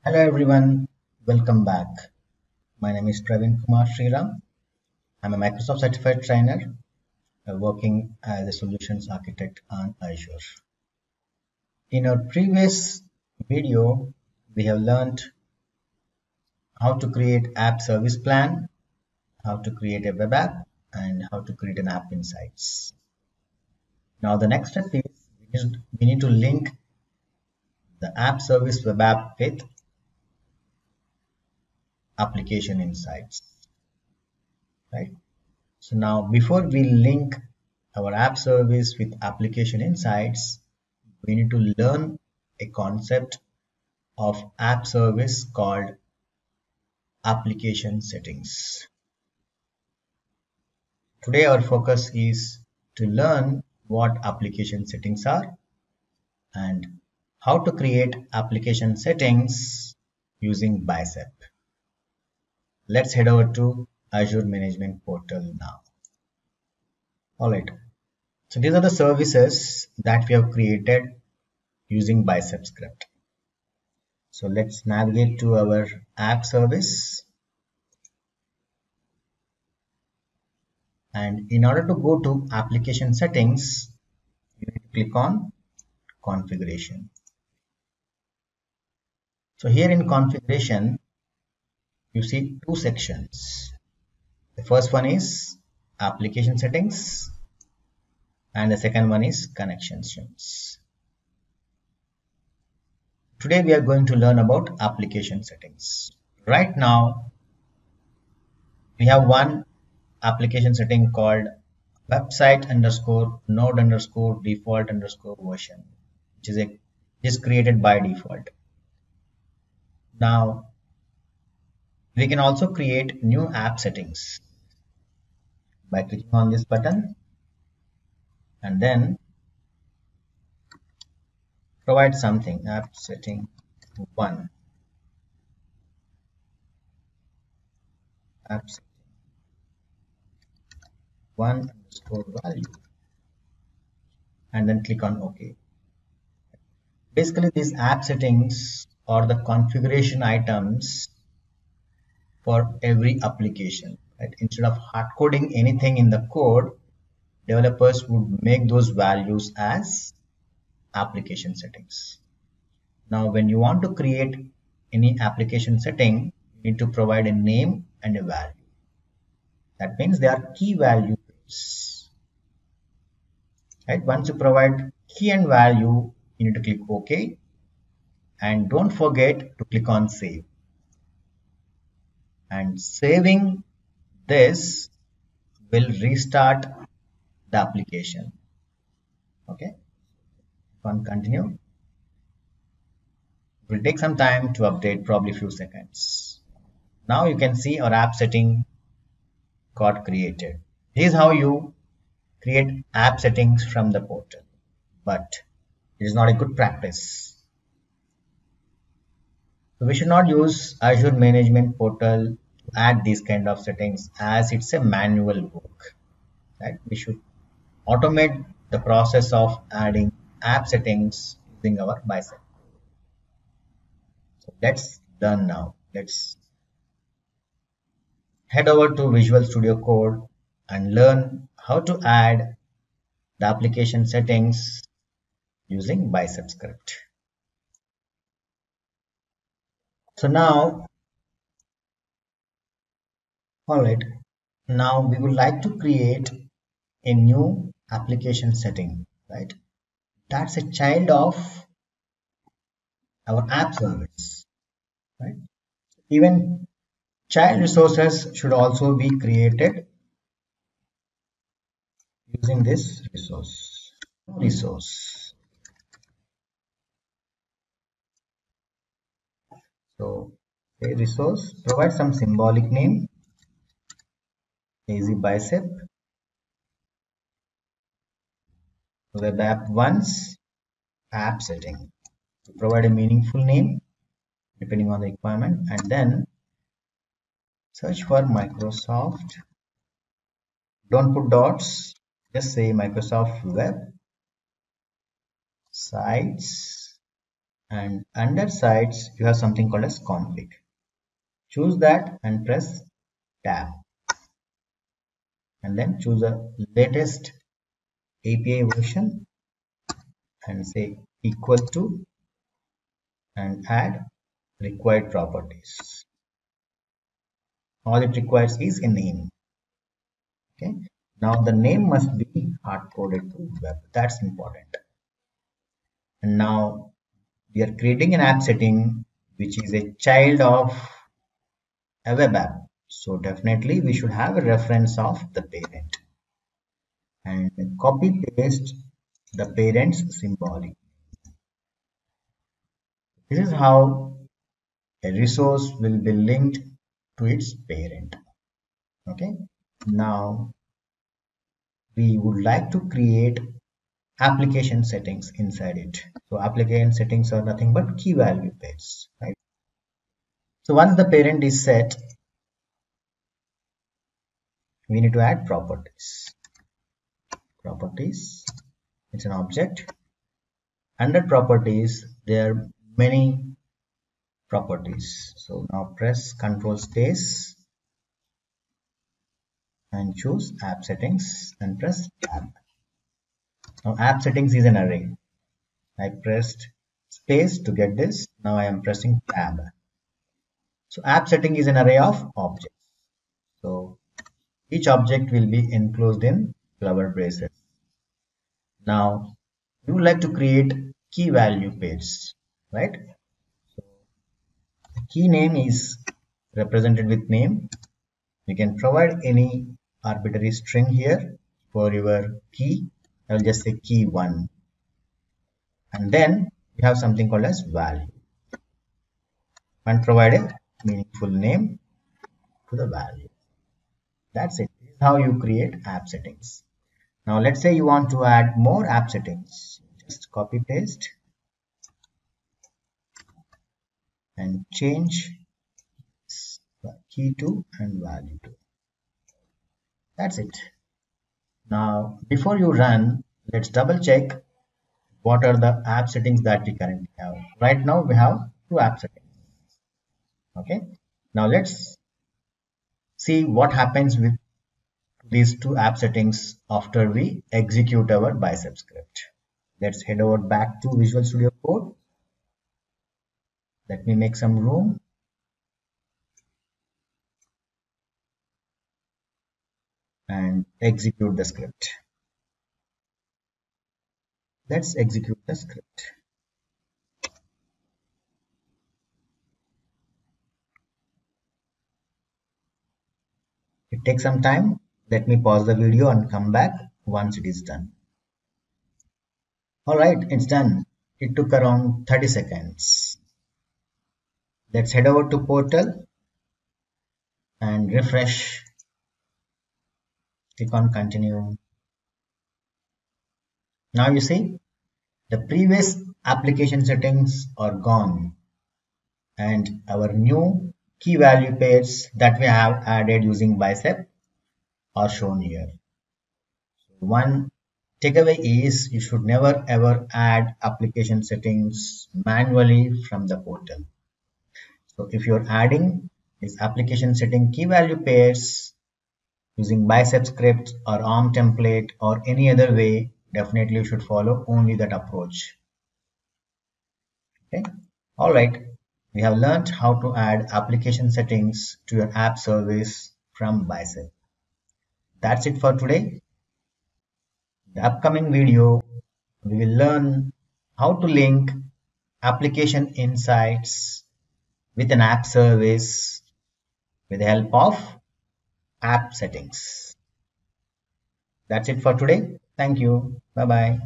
Hello everyone, welcome back. My name is Praveen Kumar Sriram. I'm a Microsoft certified trainer working as a solutions architect on Azure. In our previous video, we have learned how to create app service plan, how to create a web app, and how to create an app insights. Now the next step is we need to link the app service web app with application insights, right? So now before we link our app service with application insights, we need to learn a concept of app service called application settings. Today our focus is to learn what application settings are and how to create application settings using Bicep. Let's head over to Azure Management Portal now. Alright, so these are the services that we have created using Bicep script. So let's navigate to our app service, and in order to go to application settings, you need to click on configuration. So here in configuration, you see two sections. The first one is application settings and the second one is connections. Today we are going to learn about application settings. Right now we have one application setting called website underscore node underscore default underscore version, which is created by default. Now we can also create new app settings by clicking on this button and then provide something app setting 1 app setting 1 underscore value and then click on OK. Basically these app settings are the configuration items for every application, right? Instead of hard coding anything in the code, developers would make those values as application settings. Now when you want to create any application setting, you need to provide a name and a value. That means they are key values, right? Once you provide key and value, you need to click OK and don't forget to click on save. And saving this will restart the application. Okay, on continue. It will take some time to update, probably a few seconds. Now you can see our app setting got created. This is how you create app settings from the portal, but it is not a good practice. So we should not use Azure Management Portal to add these kind of settings as it's a manual work, right? We should automate the process of adding app settings using our Bicep. So that's done now. Let's head over to Visual Studio Code and learn how to add the application settings using Bicep script. So now, alright, now we would like to create a new application setting, right? That's a child of our app service, right? Even child resources should also be created using this resource. So a resource, provide some symbolic name, easy bicep, web app once, app setting. So provide a meaningful name depending on the requirement and then search for Microsoft. Don't put dots, just say Microsoft Web Sites and under sites you have something called as config. Choose that and press tab, and then choose a latest API version and say equal to and add required properties. All it requires is a name. Okay, now the name must be hard coded to web. That's important. And now we are creating an app setting which is a child of a web app. So definitely we should have a reference of the parent and copy paste the parent's symbolic. This is how a resource will be linked to its parent. Okay, now we would like to create application settings inside it. So application settings are nothing but key value pairs, right? So once the parent is set, we need to add properties. Properties, it's an object. Under properties, there are many properties. So now press Ctrl space and choose app settings and press tab. Now app settings is an array. I pressed space to get this. Now I am pressing tab. So app setting is an array of objects. So each object will be enclosed in clever braces. Now we would like to create key value pairs, right? So the key name is represented with name. You can provide any arbitrary string here for your key. I will just say key 1. And then we have something called as value. And provide a meaningful name to the value. That's it. This is how you create app settings. Now let's say you want to add more app settings. Just copy paste and change key to and value to. That's it. Now before you run, let's double check what are the app settings that we currently have. Right now we have 2 app settings. Okay, now let's see what happens with these 2 app settings after we execute our bicep script. Let's head over back to Visual Studio Code. Let me make some room. And execute the script. Let's execute the script. It takes some time. Let me pause the video and come back once it is done. Alright, it's done. It took around 30 seconds. Let's head over to portal and refresh. Click on continue. Now you see the previous application settings are gone and our new key value pairs that we have added using bicep are shown here. One takeaway is you should never ever add application settings manually from the portal. So if you're adding this application setting key value pairs using bicep script or ARM template or any other way, definitely you should follow only that approach. Okay, all right, we have learned how to add application settings to your app service from bicep. That's it for today. The upcoming video, we will learn how to link application insights with an app service with the help of app settings. That's it for today. Thank you. Bye-bye.